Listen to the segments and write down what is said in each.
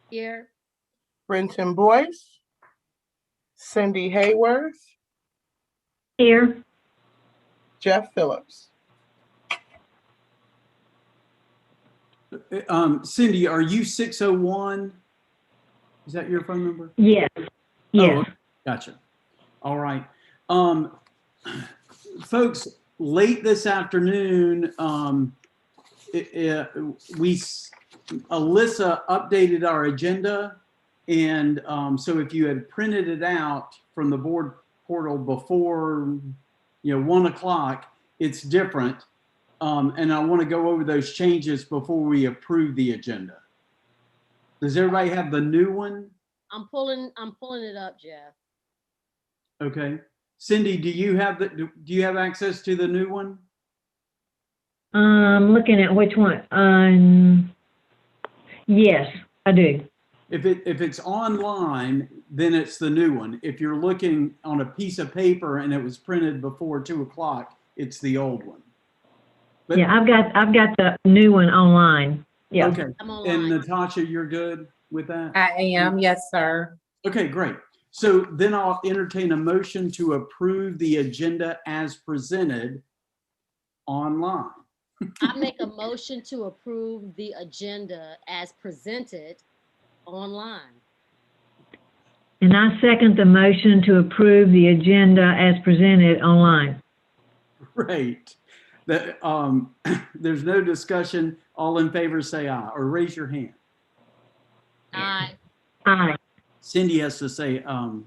Here. Brenton Boyce, Cindy Hayworth, Here. Jeff Phillips. Cindy, are you 601? Is that your phone number? Yes. Yes. Oh, okay. Gotcha. All right. Folks, late this afternoon, Alyssa updated our agenda. And so if you had printed it out from the board portal before, 1 o'clock, it's different. And I want to go over those changes before we approve the agenda. Does everybody have the new one? I'm pulling it up, Jeff. Okay. Cindy, do you have access to the new one? Looking at which one? Yes, I do. If it's online, then it's the new one. If you're looking on a piece of paper and it was printed before 2 o'clock, it's the old one. But, yeah, I've got the new one online. Yeah. Okay. I'm online. And Natasha, you're good with that? I am, yes, sir. Okay, great. So then I'll entertain a motion to approve the agenda as presented online. I make a motion to approve the agenda as presented online. And I second the motion to approve the agenda as presented online. Great. There's no discussion. All in favor say aye or raise your hand. Aye. Aye. Cindy has to say aye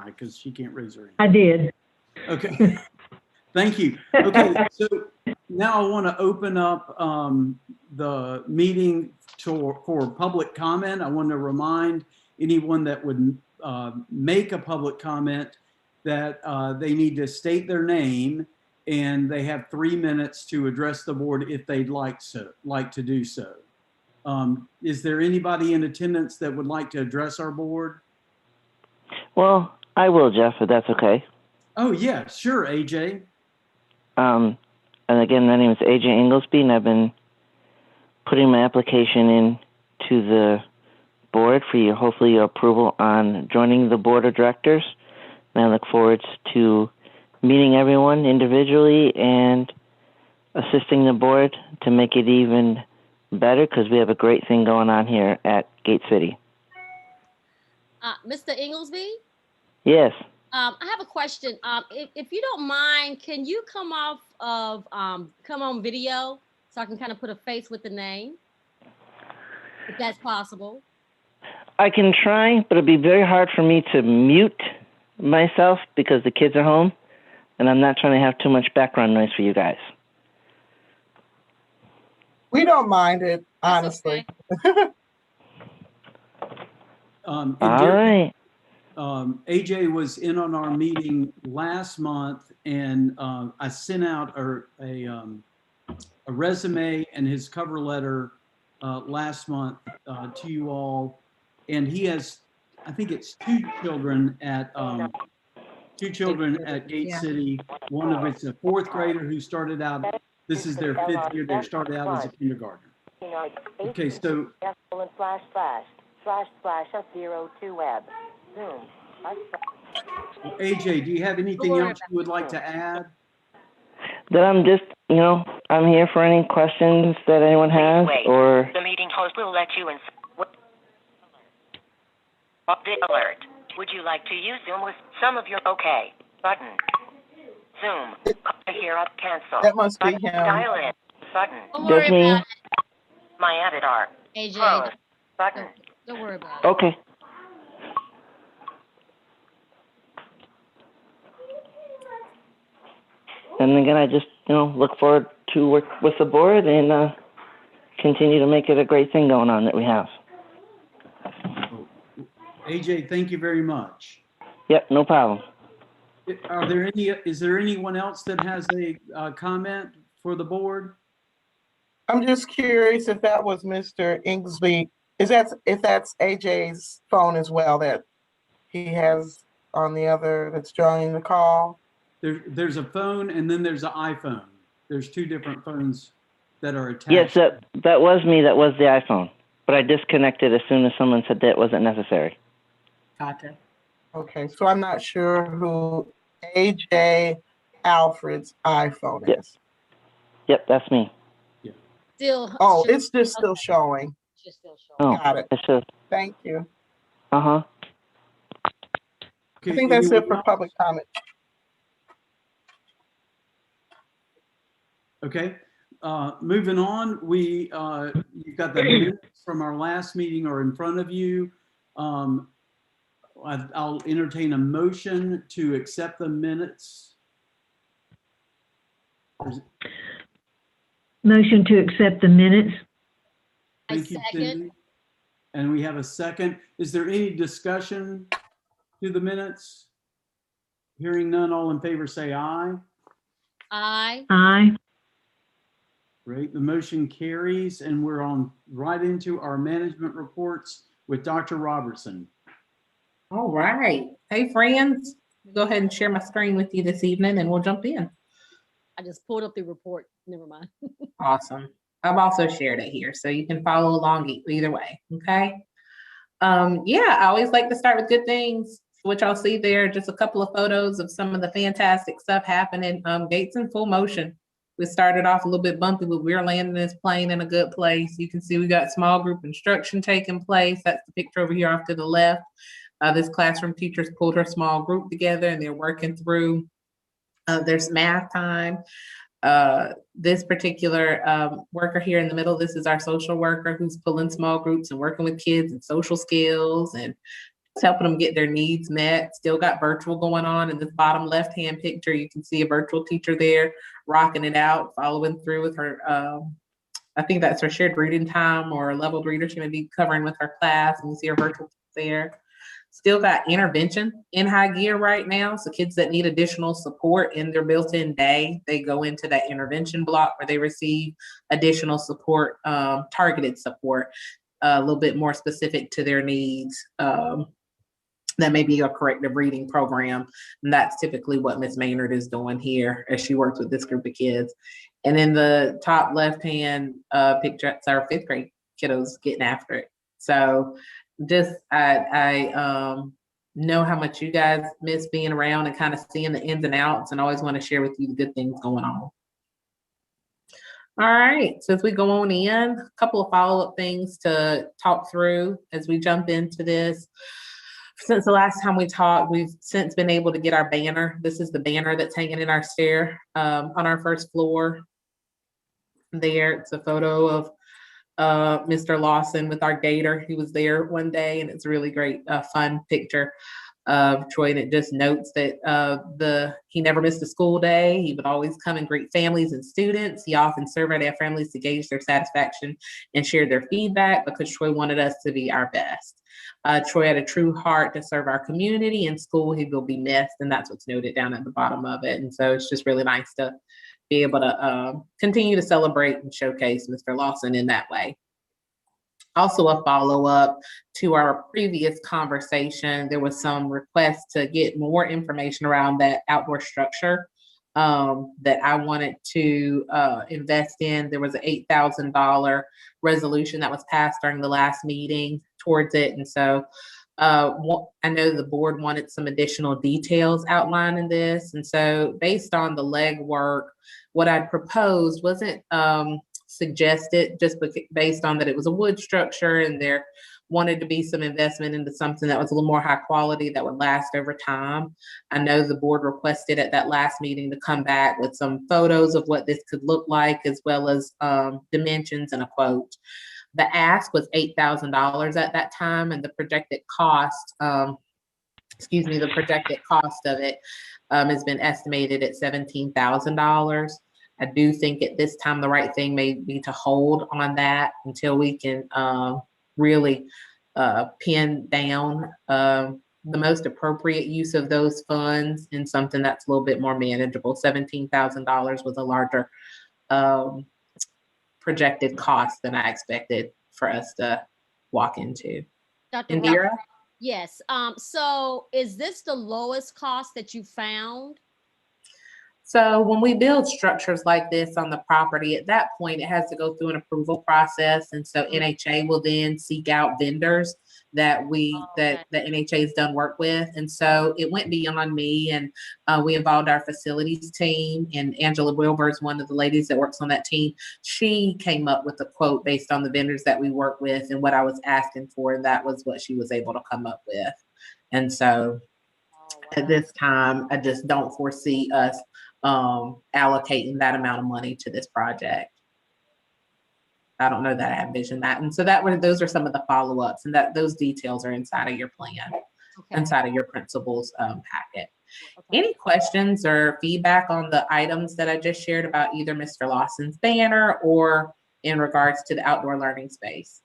because she can't raise her hand. I did. Okay. Thank you. Okay, so now I want to open up the meeting for public comment. I want to remind anyone that would make a public comment that they need to state their name and they have 3 minutes to address the board if they'd like to do so. Is there anybody in attendance that would like to address our board? Well, I will, Jeff, if that's okay. Oh, yeah, sure, AJ. And again, my name is AJ Inglesby, and I've been putting my application in to the board for hopefully your approval on joining the board of directors. And I look forward to meeting everyone individually and assisting the board to make it even better, because we have a great thing going on here at Gate City. Mr. Inglesby? Yes. I have a question. If you don't mind, can you come on video so I can kind of put a face with the name, if that's possible? I can try, but it'd be very hard for me to mute myself because the kids are home, and I'm not trying to have too much background noise for you guys. We don't mind it, honestly. Okay. All right. AJ was in on our meeting last month, and I sent out a resume and his cover letter last month to you all, and he has, I think it's two children at Gate City. One of it's a fourth grader who started out. This is their fifth year. They started out as a kindergartner. Okay, so. ///02 web. Zoom. AJ, do you have anything else you would like to add? That I'm just, I'm here for any questions that anyone has, or. The meeting host will let you in. Update alert. Would you like to use Zoom with some of your OK button? Zoom. Here up cancel. That must be button. him. Dial in button. Don't worry That's me. about it, My avatar. AJ. Close button. Don't worry about it. Okay. And again, I just, look forward to work with the board and continue to make it a great thing going on that we have. AJ, thank you very much. Yep, no problem. Is there anyone else that has a comment for the board? I'm just curious if that was Mr. Inglesby. If that's AJ's phone as well that he has on the other that's joining the call? There's a phone and then there's an iPhone. There's two different phones that are attached. Yes, that was me. That was the iPhone. but I disconnected as soon as someone said that wasn't necessary. Gotcha. Okay, so I'm not sure who AJ Alfred's iPhone Yep. is. Yep, that's me. Still. Oh, show- it's just still showing. just still showing. Oh, Got it. it's just, Thank you. uh-huh. I think that's it anyone for else? public comment. Okay, moving on, you've got the minutes from our last meeting are in front of you. I'll entertain a motion to accept the minutes. Motion to accept the minutes. I Thank you, second. Cindy. And we have a second. Is there any discussion to the minutes? Hearing none, all in favor say aye. Aye. Aye. Great, the motion carries, and we're on right into our management reports with Dr. Robertson. All right. Hey, friends. Go ahead and share my screen with you this evening and we'll jump in. I just pulled up the report. Never mind. Awesome. I've also shared it here, so you can follow along either way. Okay. Yeah, I always like to start with good things, which I'll see there. Just a couple of photos of some of the fantastic stuff happening. Gates in full motion. We started off a little bit bumpy, but we're landing this plane in a good place. You can see we got small group instruction taking place. That's the picture over here off to the left. This classroom teacher's pulled her small group together and they're working through there's math time. This particular worker here in the middle, this is our social worker who's pulling small groups and working with kids and social skills and just helping them get their needs met. Still got virtual going on. In this bottom left-hand picture, you can see a virtual teacher there rocking it out, following through with her, I think that's her shared reading time or leveled reader she may be covering with her class, and you see her virtual there. Still got intervention in high gear right now. So kids that need additional support in their built-in day, they go into that intervention block where they receive additional support, targeted support, a little bit more specific to their needs. That may be a corrective reading program. And that's typically what Ms. Maynard is doing here as she works with this group of kids. And in the top left-hand picture, it's our 5th grade kiddos getting after it. So just, I know how much you guys miss being around and kind of seeing the ins and outs, and always want to share with you the good things going on. All right, so as we go on in, a couple of follow-up things to talk through as we jump into this. Since the last time we talked, we've since been able to get our banner. This is the banner that's hanging in our stair on our first floor. There, it's a photo of Mr. Lawson with our gator. He was there one day, and it's a really great, fun picture of Troy. And it just notes that he never missed a school day. He would always come and greet families and students. He often surveyed our families to gauge their satisfaction and share their feedback because Troy wanted us to be our best. Troy had a true heart to serve our community. In school, he will be missed, and that's what's noted down at the bottom of it. And so it's just really nice to be able to continue to celebrate and showcase Mr. Lawson in that way. Also, a follow-up to our previous conversation, there was some requests to get more information around that outdoor structure that I wanted to invest in. There was an $8,000 resolution that was passed during the last meeting towards it. And so I know the board wanted some additional details outlined in this. And so based on the legwork, what I'd proposed wasn't suggested just based on that it was a wood structure and there wanted to be some investment into something that was a little more high quality that would last over time. I know the board requested at that last meeting to come back with some photos of what this could look like, as well as dimensions and a quote. The ask was $8,000 at that time, and the projected cost, the projected cost of it has been estimated at $17,000. I do think at this time, the right thing may be to hold on that until we can really pin down the most appropriate use of those funds in something that's a little bit more manageable. $17,000 was a larger projected cost than I expected for us to walk into. Dr. Indira? Roberts, yes. So is this the lowest cost that you found? So when we build structures like this on the property, at that point, it has to go through an approval process. And so NHA will then seek out vendors that that NHA has done work with. And so it went beyond me, and we involved our facilities team, and Angela Wilbur is one of the ladies that works on that team. She came up with a quote based on the vendors that we work with and what I was asking for. And that was what she was able to come up with. And so at this time, I just don't foresee us allocating that amount of money to this project. I don't know that I envision that. And so those are some of the follow-ups, and those details are inside of your plan, inside of your principals packet. Any questions or feedback on the items that I just shared about either Mr. Lawson's banner or in regards to the outdoor learning space?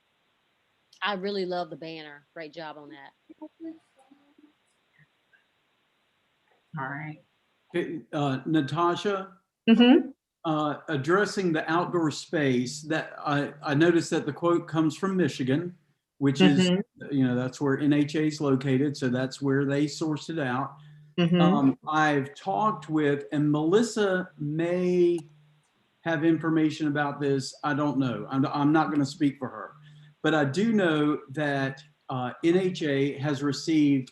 I really love the banner. Great job on that. All right. Okay, Natasha, addressing the outdoor space, that I noticed that the quote comes from Michigan, which is, that's where NHA is located. So that's where they sourced it out. I've talked with, and Melissa may have information about this. I don't know. I'm not going to speak for her, but I do know that NHA has received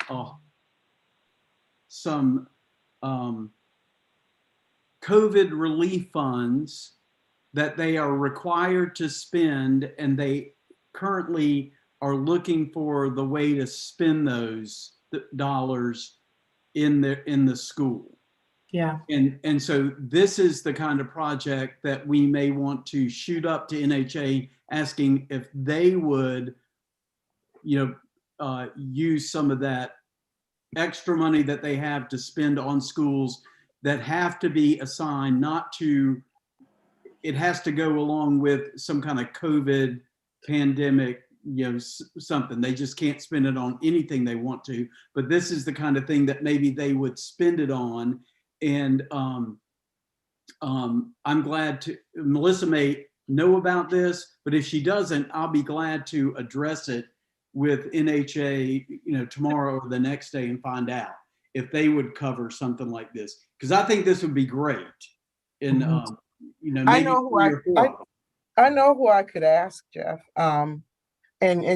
some COVID relief funds that they are required to spend, and they currently are looking for the way to spend those dollars in the school. Yeah. And so this is the kind of project that we may want to shoot up to NHA, asking if they would, use some of that extra money that they have to spend on schools that have to be assigned, it has to go along with some kind of COVID pandemic, something. They just can't spend it on anything they want to, but this is the kind of thing that maybe they would spend it on. And I'm glad Melissa may know about this, but if she doesn't, I'll be glad to address it with NHA, tomorrow or the next day, and find out if they would cover something like this. Because I think this would be great. And, maybe I know who I could ask, Jeff. And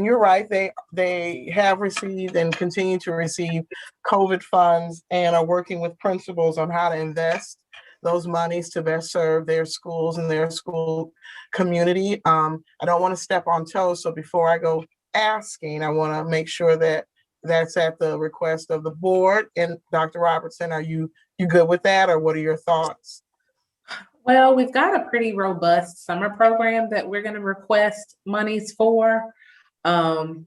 you're right, they have received and continue to receive COVID funds, and are working with principals on how to invest those monies to best serve their schools and their school community. I don't want to step on toes, so before I go asking, I want to make sure that that's at the request of the board. And Dr. Robertson, are you good with that, or what are your thoughts? Well, we've got a pretty robust summer program that we're going to request monies for. And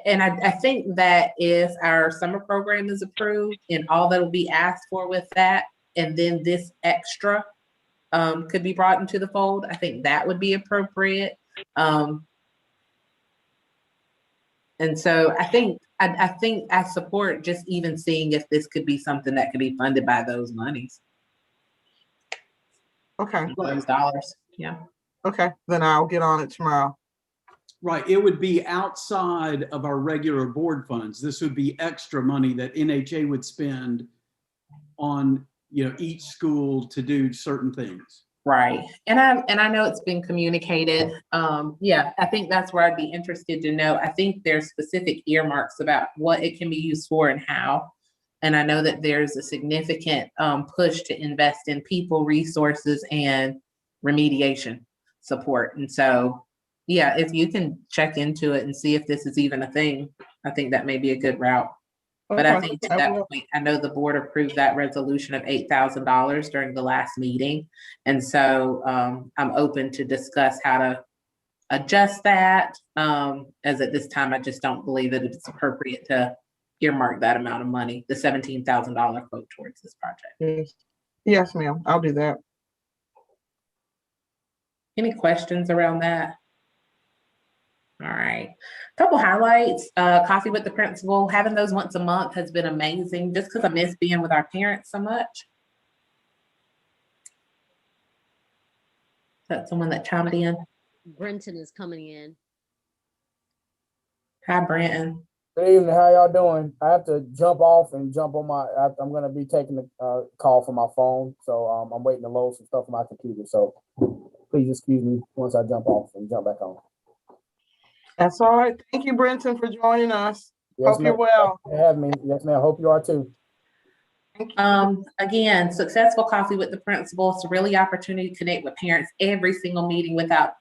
I think that if our summer program is approved and all that will be asked for with that, and then this extra could be brought into the fold, I think that would be appropriate. And so I think I support just even seeing if this could be something that could be funded by those monies. Okay. Those dollars. Yeah. Okay, then I'll get on it tomorrow. Right. It would be outside of our regular board funds. This would be extra money that NHA would spend on, each school to do certain things. Right. And I know it's been communicated. I think that's where I'd be interested to know. I think there's specific earmarks about what it can be used for and how. And I know that there's a significant push to invest in people, resources, and remediation support. And so, if you can check into it and see if this is even a thing, I think that may be a good route. But I think at that point, I know the board approved that resolution of $8,000 during the last meeting. And so I'm open to discuss how to adjust that. As at this time, I just don't believe that it's appropriate to earmark that amount of money, the $17,000 quote, towards this project. Yes, ma'am. I'll do that. Any questions around that? All right. Couple highlights. Coffee with the principal. Having those once a month has been amazing, just because I miss being with our parents so much. Is that someone that chimed in? Brenton is coming in. Hi, Brenton. Good evening. How y'all doing? I have to jump off and jump on my. I'm gonna be taking a call from my phone, so I'm waiting to load some stuff on my computer. So please excuse me once I jump off and jump back on. That's all right. Thank you, Brenton, for joining us. Yes, Hope you're ma'am. well. Thank you for having me. Yes, ma'am. Hope you are too. Thank you. Again, successful coffee with the principal. It's a really opportunity to connect with parents every single meeting without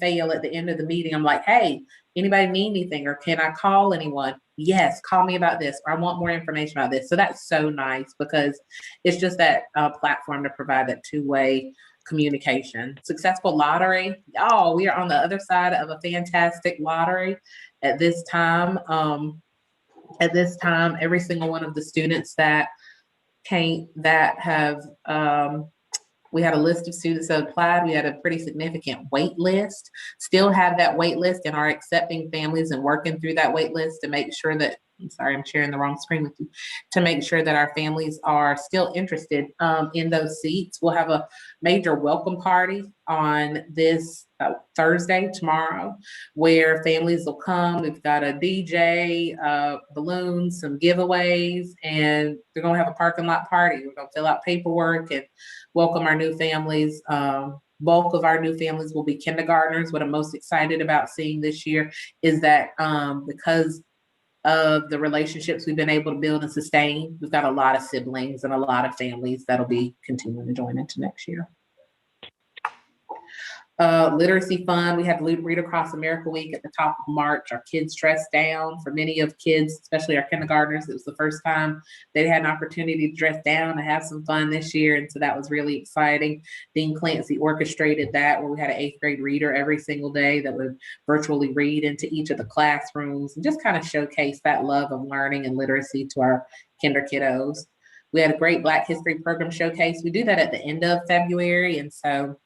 fail. At the end of the meeting, I'm like, hey, anybody need anything, or can I call anyone? Yes, call me about this, or I want more information about this. So that's so nice because it's just that platform to provide that two-way communication. Successful lottery. Oh, we are on the other side of a fantastic lottery at this time. Every single one of the students that have we had a list of students that applied. We had a pretty significant wait list, still have that wait list and are accepting families and working through that wait list to make sure that, I'm sorry, I'm sharing the wrong screen with you, to make sure that our families are still interested in those seats. We'll have a major welcome party on this Thursday, tomorrow, where families will come. We've got a DJ, balloons, some giveaways, and they're gonna have a parking lot party. We're gonna fill out paperwork and welcome our new families. Bulk of our new families will be kindergartners. What I'm most excited about seeing this year is that because of the relationships we've been able to build and sustain, we've got a lot of siblings and a lot of families that'll be continuing to join into next year. Literacy fund, we had Read Across America Week at the top of March. Our kids dressed down. For many of kids, especially our kindergartners, it was the first time they had an opportunity to dress down and have some fun this year. And so that was really exciting. Dean Clancy orchestrated that, where we had an 8th grade reader every single day that would virtually read into each of the classrooms and just kind of showcase that love of learning and literacy to our kinder kiddos. We had a great Black History Program showcase. We do that at the end of February. And so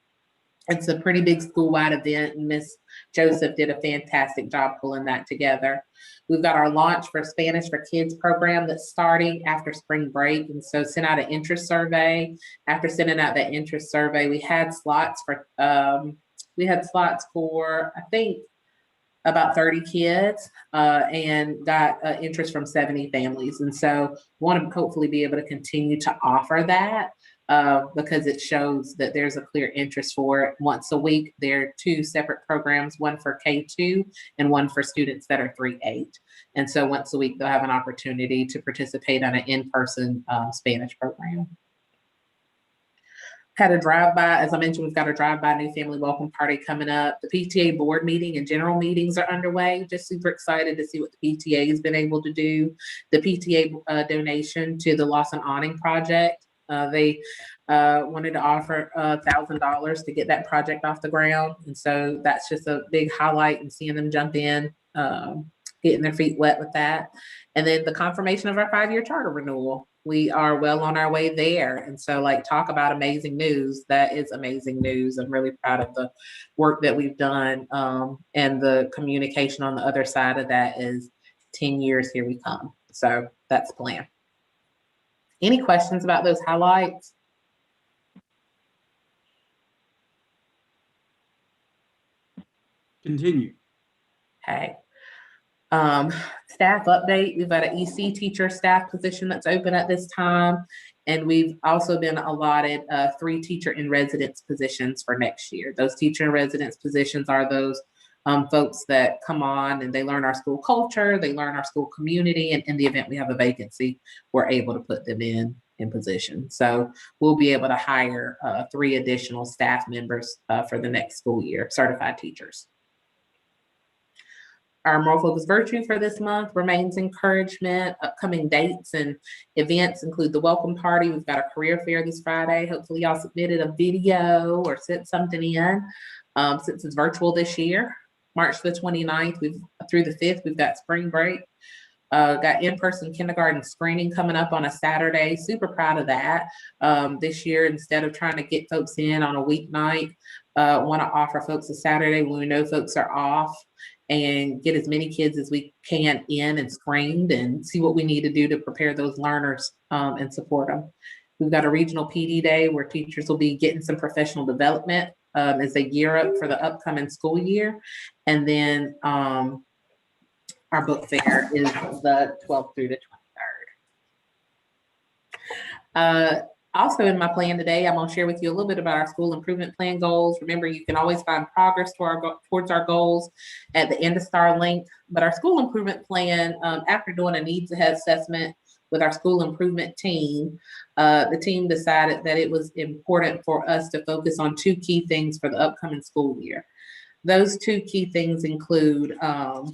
it's a pretty big school-wide event, and Miss Joseph did a fantastic job pulling that together. We've got our Launch for Spanish for Kids program that's starting after spring break, and so sent out an interest survey. After sending out that interest survey, we had slots for I think about 30 kids and got interest from 70 families, and so want to hopefully be able to continue to offer that. Because it shows that there's a clear interest for it. Once a week, there are 2 separate programs, one for K2 and one for students that are 3-8. And so once a week, they'll have an opportunity to participate on an in-person Spanish program. Had a drive-by, as I mentioned, we've got a drive-by new family welcome party coming up. The PTA board meeting and general meetings are underway. Just super excited to see what the PTA has been able to do. The PTA donation to the Lawson Awning Project. They wanted to offer $1,000 to get that project off the ground. And so that's just a big highlight, and seeing them jump in, getting their feet wet with that. And then the confirmation of our 5-year charter renewal. We are well on our way there. And so, like, talk about amazing news. That is amazing news. I'm really proud of the work that we've done. And the communication on the other side of that is 10 years, here we come. So that's the plan. Any questions about those highlights? Continue. Okay. Staff update. We've got an EC teacher staff position that's open at this time. And we've also been allotted 3 teacher in residence positions for next year. Those teacher in residence positions are those folks that come on and they learn our school culture, they learn our school community, and in the event we have a vacancy, we're able to put them in position. So we'll be able to hire 3 additional staff members for the next school year, certified teachers. Our More Focused Virtue for this month remains encouragement. Upcoming dates and events include the welcome party. We've got a career fair this Friday. Hopefully y'all submitted a video or sent something in since it's virtual this year. March the 29th through the 5th, we've got spring break. Got in-person kindergarten screening coming up on a Saturday. Super proud of that. This year, instead of trying to get folks in on a weeknight, want to offer folks a Saturday when we know folks are off, and get as many kids as we can in and screened, and see what we need to do to prepare those learners and support them. We've got a regional PD day where teachers will be getting some professional development as they gear up for the upcoming school year. And then our book fair is the 12th through the 23rd. Also in my plan today, I'm going to share with you a little bit about our school improvement plan goals. Remember, you can always find progress towards our goals at the end of Starlink. But our school improvement plan, after doing a needs assessment with our school improvement team, the team decided that it was important for us to focus on two key things for the upcoming school year. Those two key things include the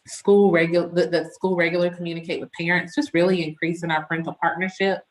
school regular communicate with parents, just really increasing our parental partnership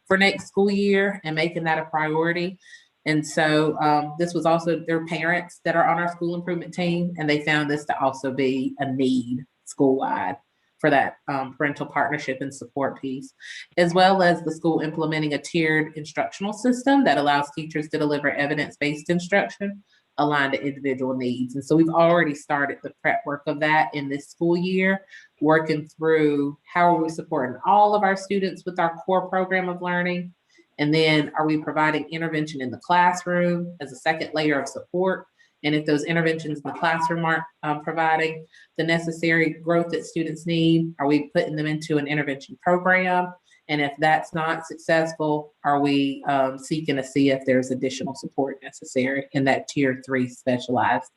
for next school year and making that a priority. And so this was also their parents that are on our school improvement team, and they found this to also be a need school-wide for that parental partnership and support piece, as well as the school implementing a tiered instructional system that allows teachers to deliver evidence-based instruction aligned to individual needs. And so we've already started the prep work of that in this school year, working through how are we supporting all of our students with our core program of learning, and then are we providing intervention in the classroom as a second layer of support? And if those interventions in the classroom aren't providing the necessary growth that students need, are we putting them into an intervention program? And if that's not successful, are we seeking to see if there's additional support necessary in that tier 3 specialized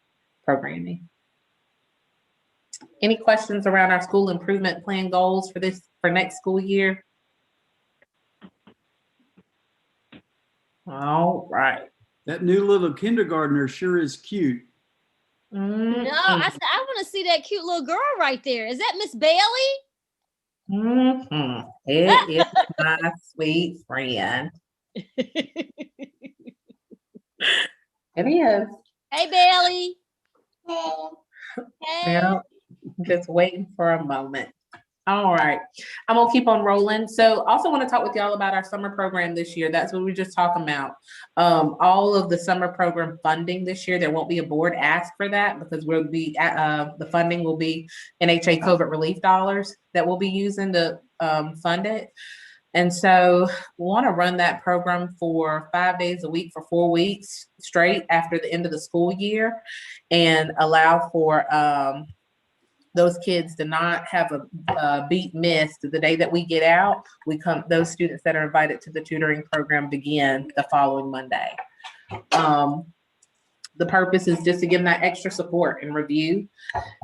programming? Any questions around our school improvement plan goals for next school year? All right. That new little kindergartner sure is cute. No, I said I want to see that cute little girl right there. Is that Miss Bailey? Mm-hmm. It is my sweet friend. It is. Hey, Bailey. Hey. Well, just waiting for a moment. All right. I'm going to keep on rolling. So also want to talk with y'all about our summer program this year. That's what we were just talking about. All of the summer program funding this year, there won't be a board ask for that because we'll be the funding will be NHA COVID relief dollars that we'll be using to fund it. And so we want to run that program for 5 days a week for 4 weeks straight after the end of the school year, and allow for those kids to not have a beat missed the day that we get out. Those students that are invited to the tutoring program begin the following Monday. The purpose is just to give them that extra support and review.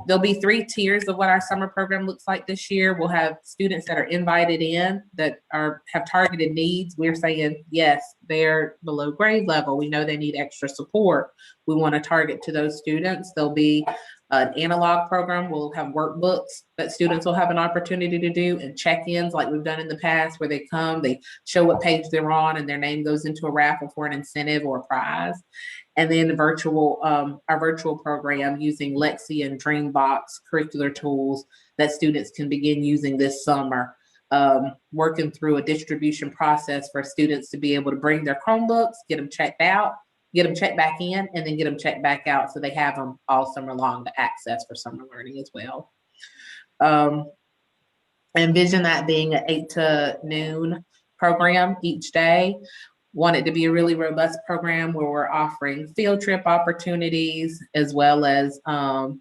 There'll be 3 tiers of what our summer program looks like this year. We'll have students that are invited in that have targeted needs. We're saying, yes, they're below grade level. We know they need extra support. We want to target to those students. There'll be an analog program. We'll have workbooks that students will have an opportunity to do, and check-ins like we've done in the past, where they come, they show what page they're on, and their name goes into a raffle for an incentive or a prize. And then our virtual program using Lexi and Dreambox curricular tools that students can begin using this summer, working through a distribution process for students to be able to bring their Chromebooks, get them checked out, get them checked back in, and then get them checked back out so they have them all summer long to access for summer learning as well. Envision that being an 8 to noon program each day. Want it to be a really robust program where we're offering field trip opportunities, as well as 90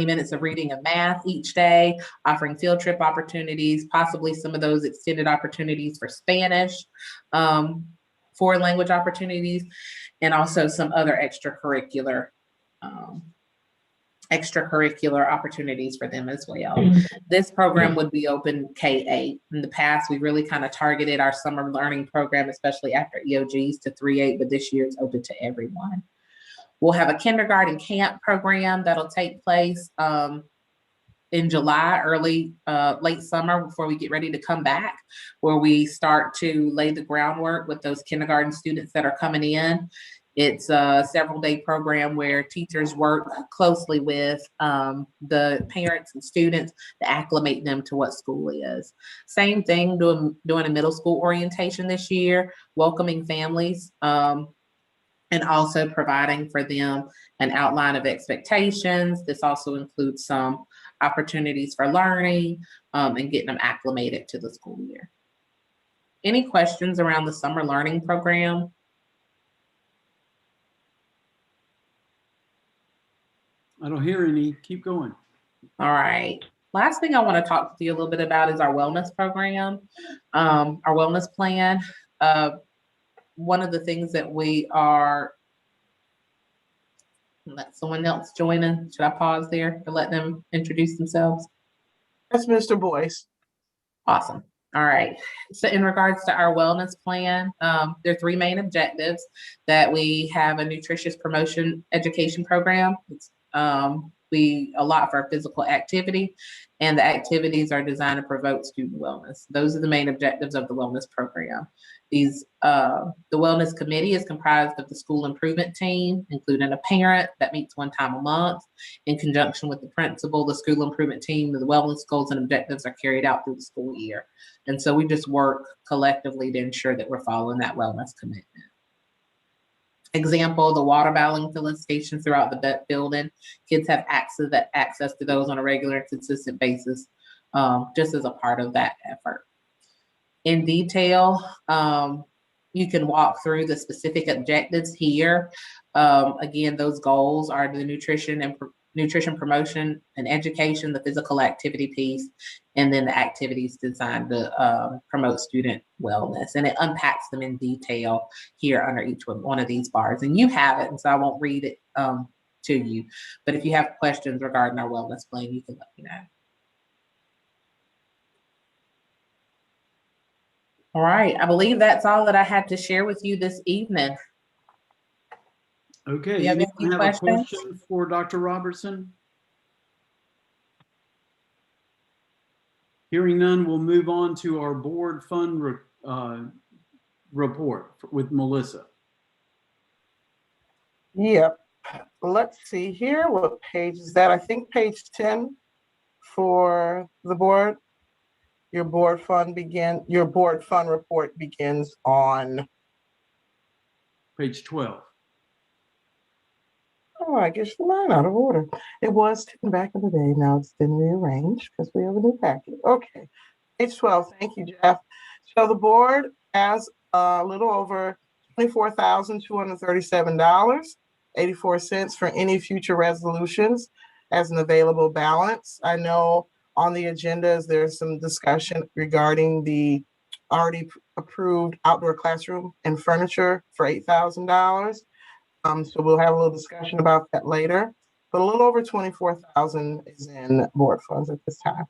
minutes of reading and math each day, offering field trip opportunities, possibly some of those extended opportunities for Spanish, foreign language opportunities, and also some other extracurricular opportunities for them as well. This program would be open K-8. In the past, we really kind of targeted our summer learning program, especially after EOGs, to 3-8, but this year it's open to everyone. We'll have a kindergarten camp program that'll take place in July, late summer, before we get ready to come back, where we start to lay the groundwork with those kindergarten students that are coming in. It's a several-day program where teachers work closely with the parents and students to acclimate them to what school is. Same thing, doing a middle school orientation this year, welcoming families, and also providing for them an outline of expectations. This also includes some opportunities for learning and getting them acclimated to the school year. Any questions around the summer learning program? I don't hear any. Keep going. All right. Last thing I want to talk to you a little bit about is our wellness program, our wellness plan. One of the things that we are, let someone else join in. Should I pause there to let them introduce themselves? That's Mr. Boyce. Awesome. All right. So in regards to our wellness plan, there are three main objectives: that we have a nutritious promotion education program. We allot for physical activity, and the activities are designed to promote student wellness. Those are the main objectives of the wellness program. The wellness committee is comprised of the school improvement team, including a parent that meets one time a month. In conjunction with the principal, the school improvement team, the wellness goals and objectives are carried out through the school year. And so we just work collectively to ensure that we're following that wellness commitment. Example, the water filling stations throughout the building. Kids have access to those on a regular and consistent basis, just as a part of that effort. In detail, you can walk through the specific objectives here. Again, those goals are the nutrition promotion and education, the physical activity piece, and then the activities designed to promote student wellness. And it unpacks them in detail here under each one of these bars. And you have it, and so I won't read it to you. But if you have questions regarding our wellness plan, you can let me know. All right, I believe that's all that I had to share with you this evening. Okay, Do you have any anyone have a questions? question for Dr. Robertson? Hearing none, we'll move on to our board fund report with Melissa. Yep. Let's see here. What page is that? I think page 10 for the board. Your board fund report begins on Page 12. Oh, I guess the line out of order. It was 10 back in the day. Now it's been rearranged because we have a new packet. Okay. Page 12. Thank you, Jeff. So the board has a little over $24,237.84 for any future resolutions as an available balance. I know on the agendas, there's some discussion regarding the already approved outdoor classroom and furniture for $8,000. So we'll have a little discussion about that later, but a little over 24,000 is in board funds at this time.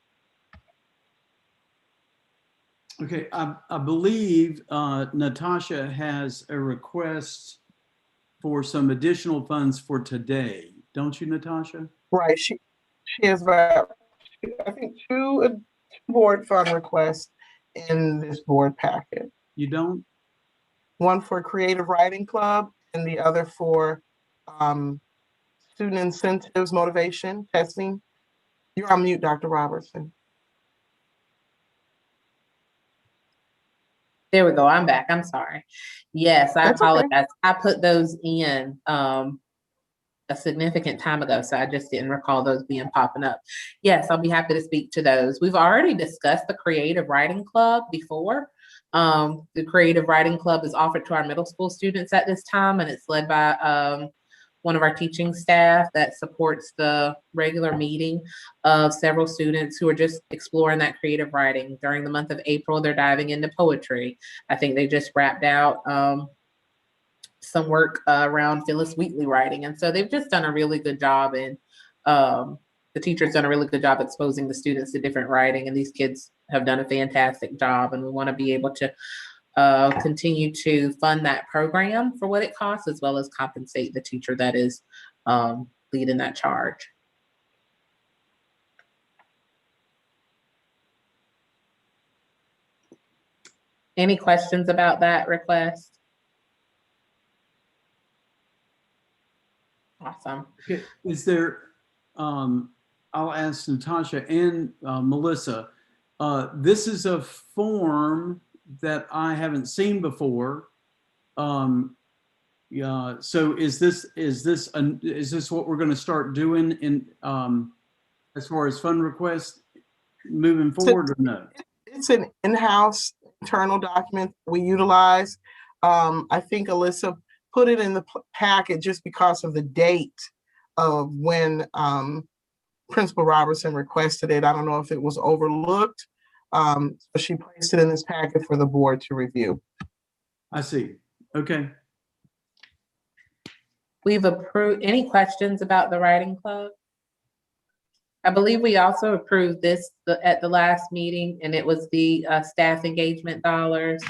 Okay, I believe Natasha has a request for some additional funds for today. Don't you, Natasha? Right, she has about, I think, two board fund requests in this board packet. You don't? One for Creative Writing Club and the other for student incentives, motivation, testing. You're on mute, Dr. Robertson. There we go. I'm back. I'm sorry. Yes, I That's okay. apologize. I put those in a significant time ago, so I just didn't recall those being popping up. Yes, I'll be happy to speak to those. We've already discussed the Creative Writing Club before. The Creative Writing Club is offered to our middle school students at this time, and it's led by one of our teaching staff that supports the regular meeting of several students who are just exploring that creative writing. During the month of April, they're diving into poetry. I think they just wrapped out some work around Phyllis Wheatley writing. And so they've just done a really good job, and the teacher's done a really good job exposing the students to different writing, and these kids have done a fantastic job, and we want to be able to continue to fund that program for what it costs, as well as compensate the teacher that is leading that charge. Any questions about that request? Awesome. Okay. Is there, I'll ask Natasha and Melissa, this is a form that I haven't seen before. Yeah. So is this what we're going to start doing in as far as fund requests moving forward, or no? It's an in-house internal document we utilize. I think Alyssa put it in the packet just because of the date of when Principal Robertson requested it. I don't know if it was overlooked. So she placed it in this packet for the board to review. I see. Okay. We've approved, any questions about the writing club? I believe we also approved this at the last meeting, and it was the staff engagement dollars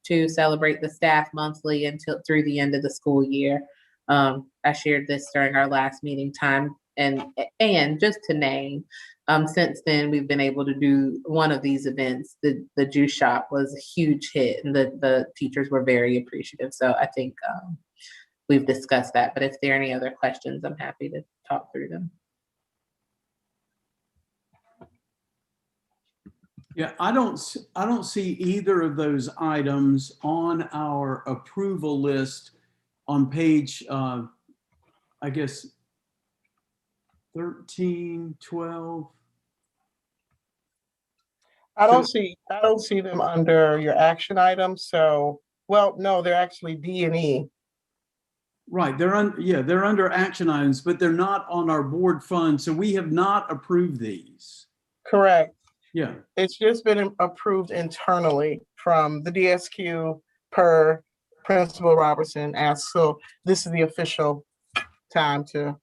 to celebrate the staff monthly until through the end of the school year. I shared this during our last meeting time, and just to name, since then we've been able to do one of these events. The juice shop was a huge hit, and the teachers were very appreciative. So I think we've discussed that. But if there are any other questions, I'm happy to talk through them. Yeah, I don't see either of those items on our approval list on page, I guess, 13, 12. I don't see them under your action items. So, well, no, they're actually D and E. Right, they're under action items, but they're not on our board fund. So we have not approved these. Correct. Yeah. It's just been approved internally from the DSQ per Principal Robertson asked. So this is the official time to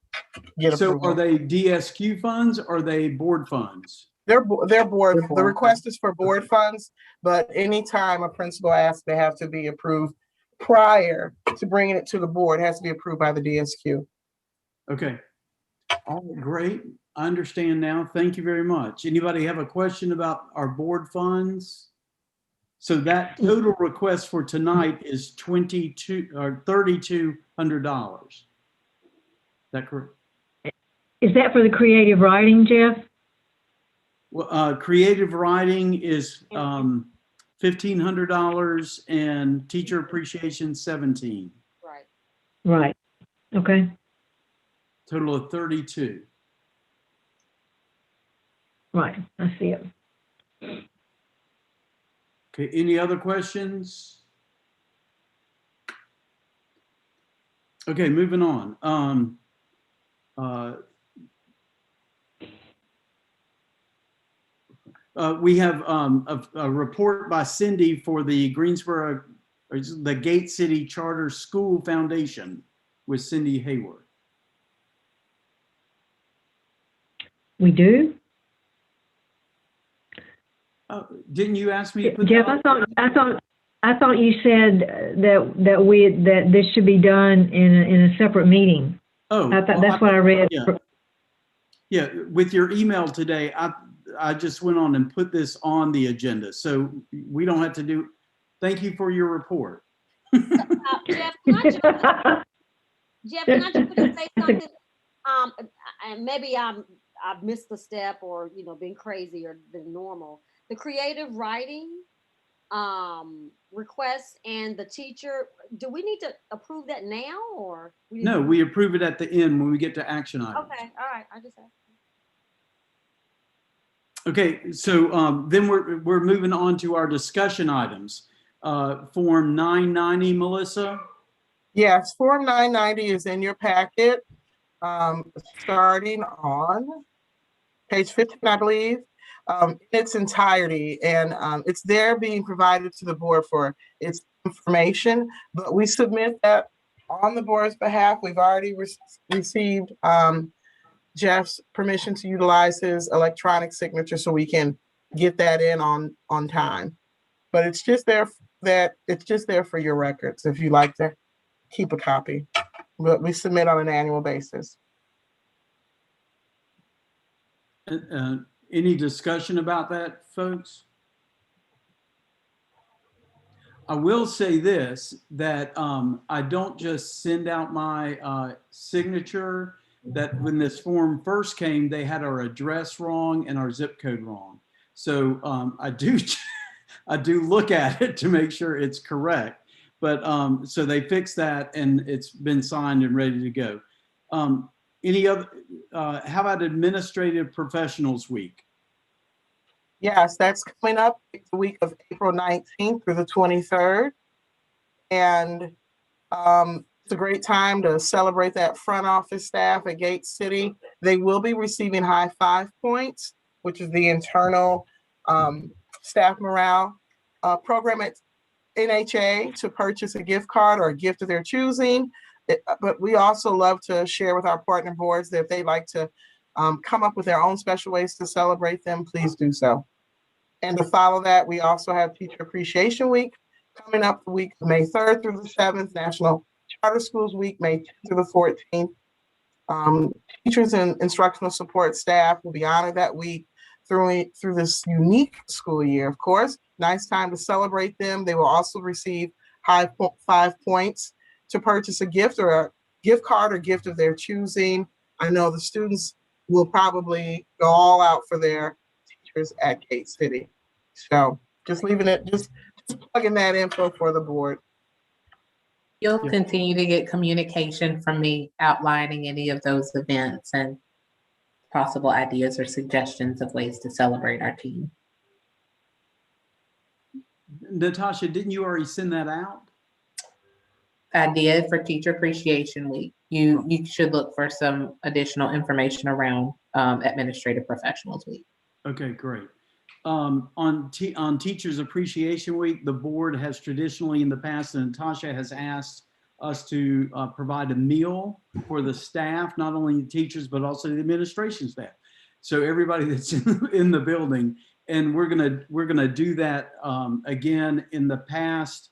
get So approval. are they DSQ funds or are they board funds? They're board. The request is for board funds, but anytime a principal asks, they have to be approved prior to bringing it to the board. It has to be approved by the DSQ. Okay. All right, great. I understand now. Thank you very much. Anybody have a question about our board funds? So that total request for tonight is $3,200. Is that correct? Is that for the creative writing, Jeff? Well, creative writing is $1,500 and teacher appreciation $17. Right. Right. Okay. Total of 32. Right. I see it. Okay, any other questions? Okay, moving on. We have a report by Cindy for the Greensboro, or the Gate City Charter School Foundation with Cindy Hayward. We do? Didn't you ask me to put Jeff, that I thought you said that this should be done in a separate meeting. Oh, I thought that's what I read. Yeah, with your email today, I just went on and put this on the agenda, so we don't have to do. Thank you for your report. Jeff, can I just say something? And maybe I've missed a step, or been crazier than normal. The creative writing request and the teacher, do we need to approve that now, or? No, we approve it at the end when we get to action items. Okay, all right, I just asked. Okay, so then we're moving on to our discussion items. Form 990, Melissa? Yes, Form 990 is in your packet, starting on page 15, I believe, in its entirety. And it's there being provided to the board for its information, but we submit that on the board's behalf. We've already received Jeff's permission to utilize his electronic signature so we can get that in on time. But it's just there for your records if you'd like to keep a copy. But we submit on an annual basis. Any discussion about that, folks? I will say this, that I don't just send out my signature. That when this form first came, they had our address wrong and our zip code wrong. So I do look at it to make sure it's correct. But so they fixed that and it's been signed and ready to go. Any other, how about Administrative Professionals Week? Yes, that's coming up the week of April 19th through the 23rd. And it's a great time to celebrate that front office staff at Gate City. They will be receiving high 5 points, which is the internal staff morale program at NHA to purchase a gift card or a gift of their choosing. But we also love to share with our partner boards that if they'd like to come up with their own special ways to celebrate them, please do so. And to follow that, we also have Teacher Appreciation Week coming up the week May 3rd through the 7th, National Charter Schools Week, May 10th through the 14th. Teachers and instructional support staff will be honored that week through this unique school year, of course. Nice time to celebrate them. They will also receive high 5 points to purchase a gift or a gift card or gift of their choosing. I know the students will probably go all out for their teachers at Gate City. So just plugging that info for the board. You'll continue to get communication from me outlining any of those events and possible ideas or suggestions of ways to celebrate our team. Natasha, didn't you already send that out? I did for Teacher Appreciation Week. You should look for some additional information around Administrative Professionals Week. Okay, great. On Teachers Appreciation Week, the board has traditionally in the past, and Natasha has asked us to provide a meal for the staff, not only the teachers, but also the administration staff. So everybody that's in the building, and we're gonna do that again. In the past,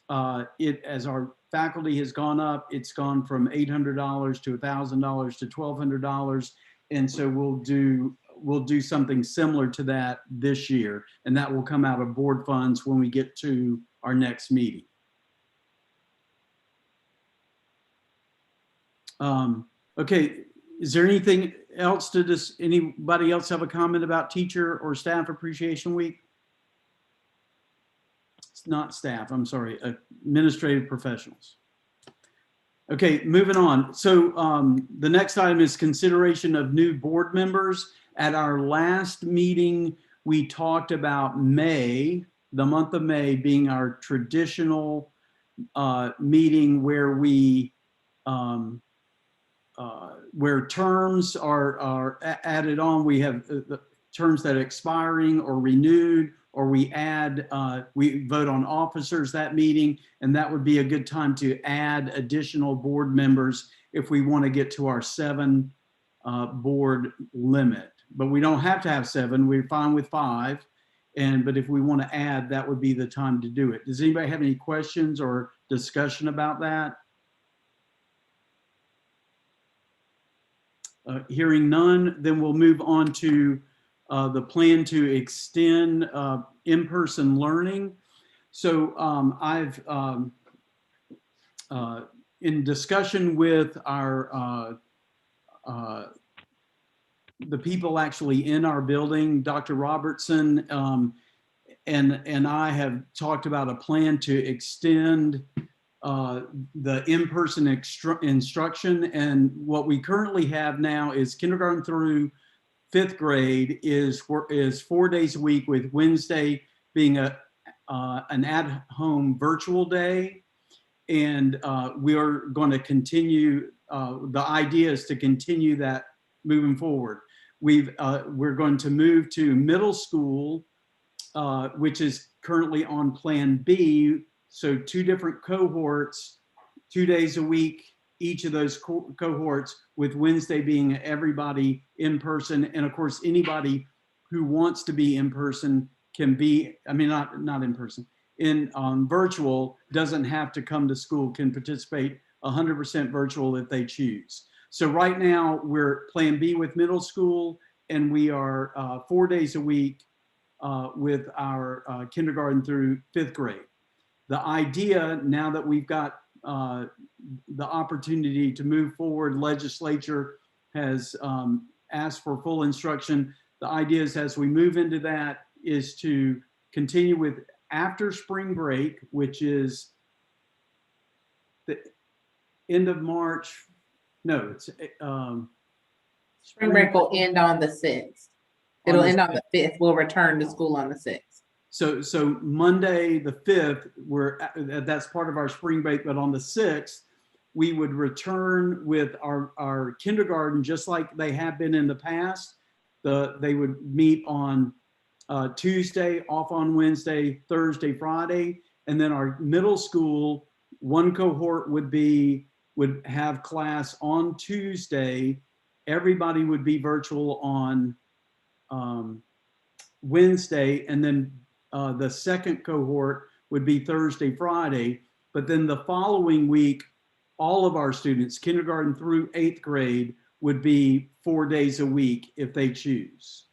as our faculty has gone up, it's gone from $800 to $1,000 to $1,200, and so we'll do something similar to that this year, and that will come out of board funds when we get to our next meeting. Okay, is there anything else anybody else have a comment about Teacher or Staff Appreciation Week? It's not staff, I'm sorry, administrative professionals. Okay, moving on. So the next item is consideration of new board members. At our last meeting, we talked about May, the month of May being our traditional meeting where we where terms are added on. We have the terms that are expiring or renewed, or we vote on officers that meeting, and that would be a good time to add additional board members if we want to get to our 7 board limit. But we don't have to have 7, we're fine with 5. But if we want to add, that would be the time to do it. Does anybody have any questions or discussion about that? Hearing none, then we'll move on to the plan to extend in-person learning. So I've, in discussion with our the people actually in our building, Dr. Robertson and I have talked about a plan to extend the in-person instruction. And what we currently have now is kindergarten through 5th grade is 4 days a week, with Wednesday being an at-home virtual day. And we are going to continue, the idea is to continue that moving forward. We're going to move to middle school, which is currently on Plan B. So 2 different cohorts, 2 days a week, each of those cohorts, with Wednesday being everybody in person. And of course, anybody who wants to be in person can be, I mean, not in person, in virtual, doesn't have to come to school, can participate 100% virtual if they choose. So right now we're Plan B with middle school, and we are 4 days a week with our kindergarten through 5th grade. The idea, now that we've got the opportunity to move forward, legislature has asked for full instruction. The idea is, as we move into that, is to continue with after spring break, which is the end of March. No, it's Spring break will end on the 6th. It'll end on the 5th. We'll return to school on the 6th. So Monday, the 5th, that's part of our spring break, but on the 6th, we would return with our kindergarten, just like they have been in the past. They would meet on Tuesday, off on Wednesday, Thursday, Friday, and then our middle school, one cohort would have class on Tuesday. Everybody would be virtual on Wednesday, and then the second cohort would be Thursday, Friday. But then the following week, all of our students, kindergarten through 8th grade, would be 4 days a week if they choose.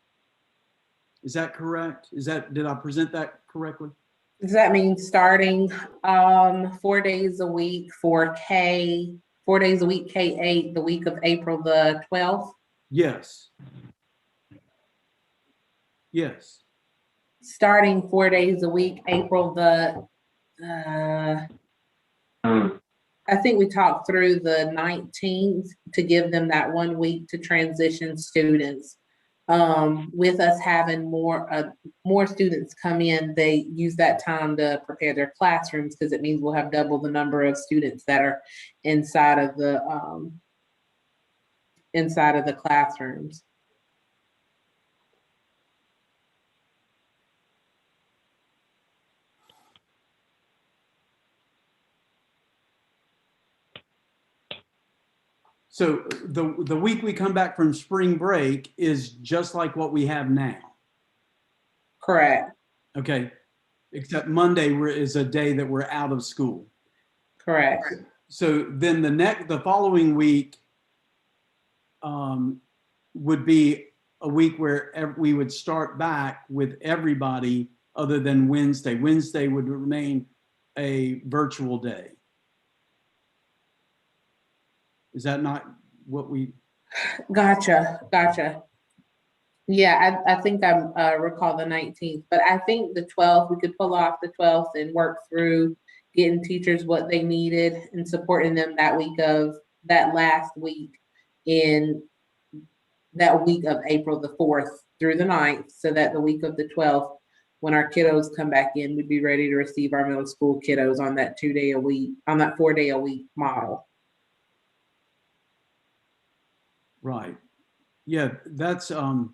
Is that correct? Did I present that correctly? Does that mean starting 4 days a week for K, 4 days a week, K-8, the week of April the 12th? Yes. Yes. Starting 4 days a week, April the, I think we talked through the 19th to give them that 1 week to transition students. With us having more students come in, they use that time to prepare their classrooms, because it means we'll have double the number of students that are inside of the classrooms. So the week we come back from spring break is just like what we have now. Correct. Okay. Except Monday is a day that we're out of school. Correct. So then the following week would be a week where we would start back with everybody other than Wednesday. Wednesday would remain a virtual day. Is that not what we? Gotcha. Yeah, I think I recall the 19th, but I think the 12th, we could pull off the 12th and work through getting teachers what they needed and supporting them that last week in that week of April the 4th through the 9th, so that the week of the 12th, when our kiddos come back in, we'd be ready to receive our middle school kiddos on that 2 day a week, on that 4 day a week model. Right. Yeah, that's what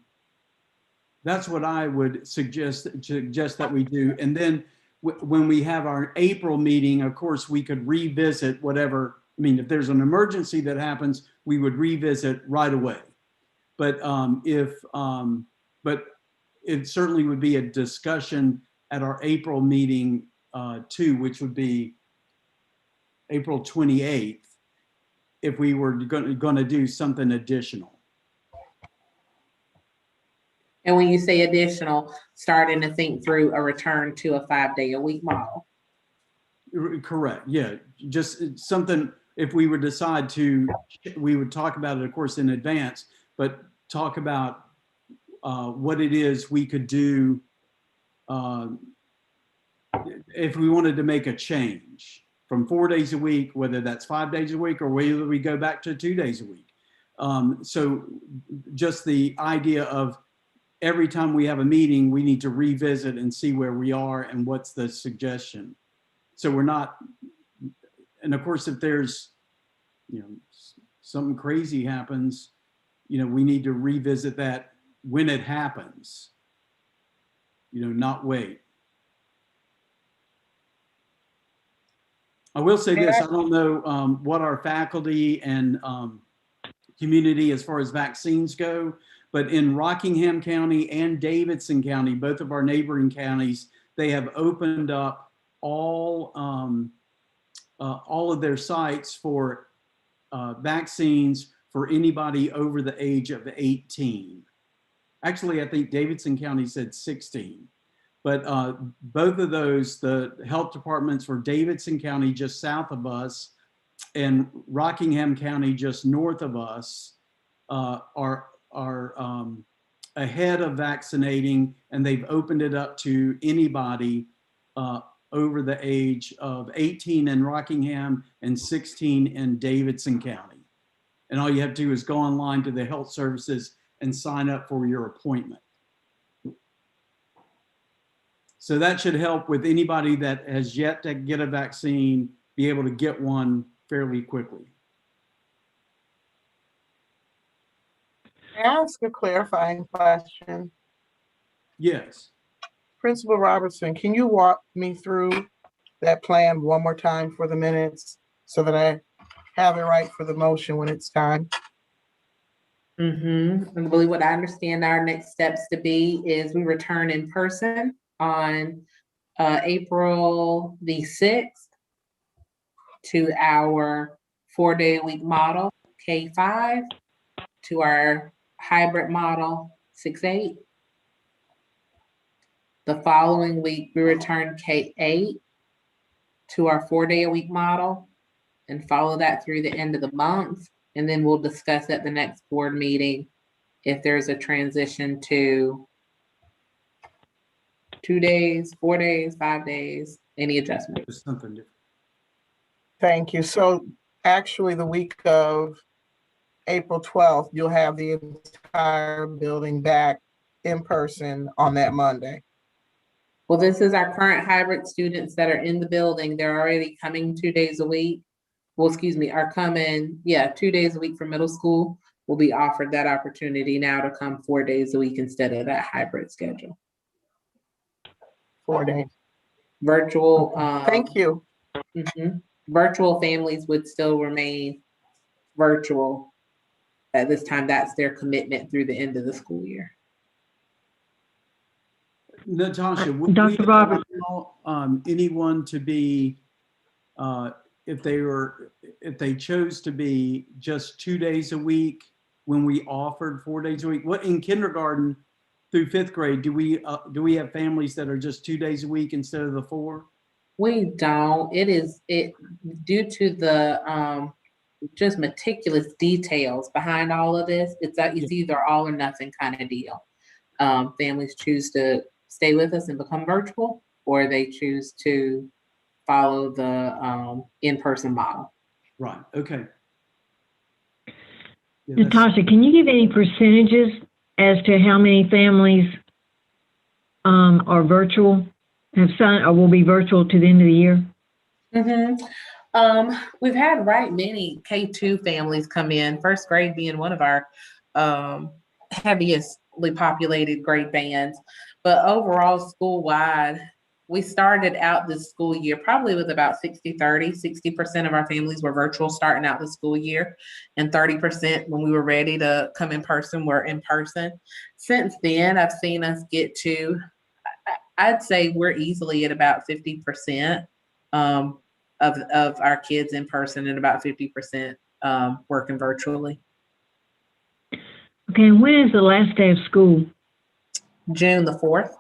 I would suggest that we do. And then when we have our April meeting, of course, we could revisit whatever. I mean, if there's an emergency that happens, we would revisit right away. But but it certainly would be a discussion at our April meeting too, which would be April 28th, if we were going to do something additional. And when you say additional, starting to think through a return to a 5 day a week model. Correct. Yeah. Just something, if we would decide to, we would talk about it, of course, in advance, but talk about what it is we could do if we wanted to make a change from 4 days a week, whether that's 5 days a week or whether we go back to 2 days a week. So just the idea of every time we have a meeting, we need to revisit and see where we are and what's the suggestion. So we're not, and of course, if there's, something crazy happens, we need to revisit that when it happens, not wait. I will say this, I don't know what our faculty and community as far as vaccines go, but in Rockingham County and Davidson County, both of our neighboring counties, they have opened up all of their sites for vaccines for anybody over the age of 18. Actually, I think Davidson County said 16. But both of those, the health departments for Davidson County just south of us and Rockingham County just north of us are ahead of vaccinating, and they've opened it up to anybody over the age of 18 in Rockingham and 16 in Davidson County. And all you have to do is go online to the health services and sign up for your appointment. So that should help with anybody that has yet to get a vaccine, be able to get one fairly quickly. May I ask a clarifying question? Yes. Principal Robertson, can you walk me through that plan one more time for the minutes so that I have it right for the motion when it's time? I believe what I understand our next steps to be is we return in person on April the 6th to our 4-day-a-week model, K5, to our hybrid model, 6-8. The following week, we return K8 to our 4-day-a-week model and follow that through the end of the month. And then we'll discuss at the next board meeting if there's a transition to 2 days, 4 days, 5 days, any adjustments. It's something different. Thank you. So actually, the week of April 12th, you'll have the entire building back in person on that Monday. Well, this is our current hybrid students that are in the building. They're already coming 2 days a week. Well, excuse me, are coming, 2 days a week for middle school. Will be offered that opportunity now to come 4 days a week instead of that hybrid schedule. 4 days. Virtual. Thank you. Virtual families would still remain virtual at this time. That's their commitment through the end of the school year. Natasha, would Dr. we Roberts. allow anyone to be, if they chose to be just 2 days a week when we offered 4 days a week? What in kindergarten through 5th grade, do we have families that are just 2 days a week instead of the 4? We don't. It due to the just meticulous details behind all of this. It's either all or nothing kind of deal. Families choose to stay with us and become virtual, or they choose to follow the in-person model. Right. Okay. Yeah, Natasha, can you give any percentages as to how many families are virtual, have signed, or will be virtual to the end of the year? We've had many K2 families come in, 1st grade being one of our heaviestly populated grade bands. But overall, school-wide, we started out this school year probably with about 60-30. 60% of our families were virtual starting out the school year, and 30% when we were ready to come in person were in person. Since then, I've seen us get to, I'd say we're easily at about 50% of our kids in person and about 50% working virtually. Okay, and when is the last day of school? June the 4th.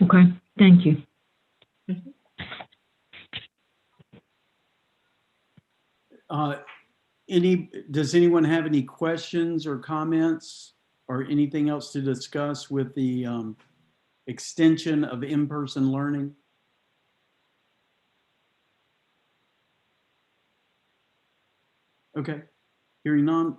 Okay, thank you. Does anyone have any questions or comments or anything else to discuss with the extension of in-person learning? Okay, hearing none,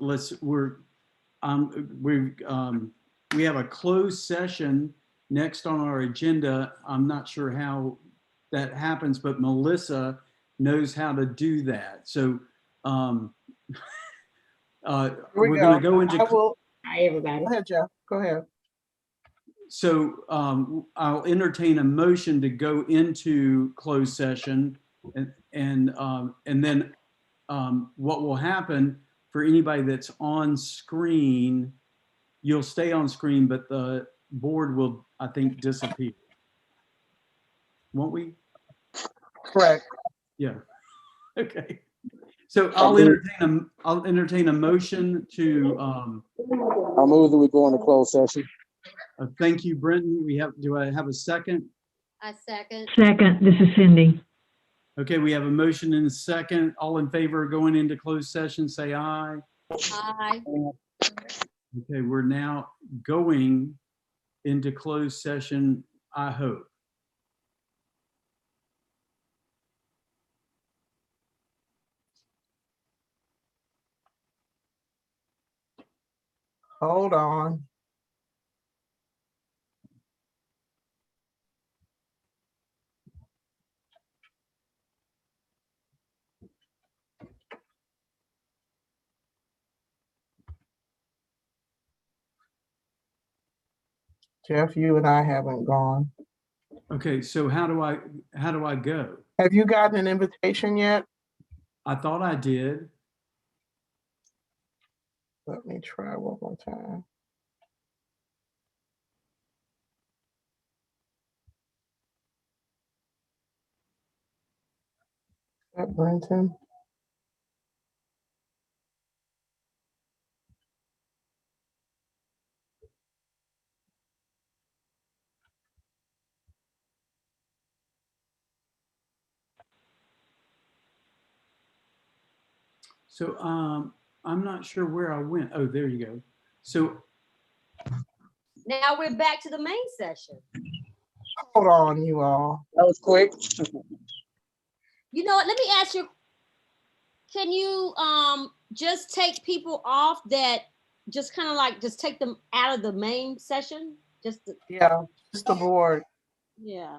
we have a closed session next on our agenda. I'm not sure how that happens, but Melissa knows how to do that. So we're going to go into. Hi, everybody. Go ahead, Jeff. Go ahead. So I'll entertain a motion to go into closed session, and then what will happen for anybody that's on screen, you'll stay on screen, but the board will, I think, disappear. Won't we? Correct. Yeah. Okay. So I'll entertain a motion to. I'll move that we go into closed session. Thank you, Brenton. Do I have a second? I second. Second, this is Cindy. Okay, we have a motion and a second. All in favor of going into closed session, say aye. Aye. Okay, we're now going into closed session, I hope. Hold on. Jeff, you and I haven't gone. Okay, so how do I go? Have you gotten an invitation yet? I thought I did. Let me try one more time. Is that Brenton? So I'm not sure where I went. Oh, there you go. So Now we're back to the main session. Hold on, you all. That was quick. You know what, let me ask you, can you just take people off that, just kind of like, just take them out of the main session? Just, Yeah, just the board. yeah.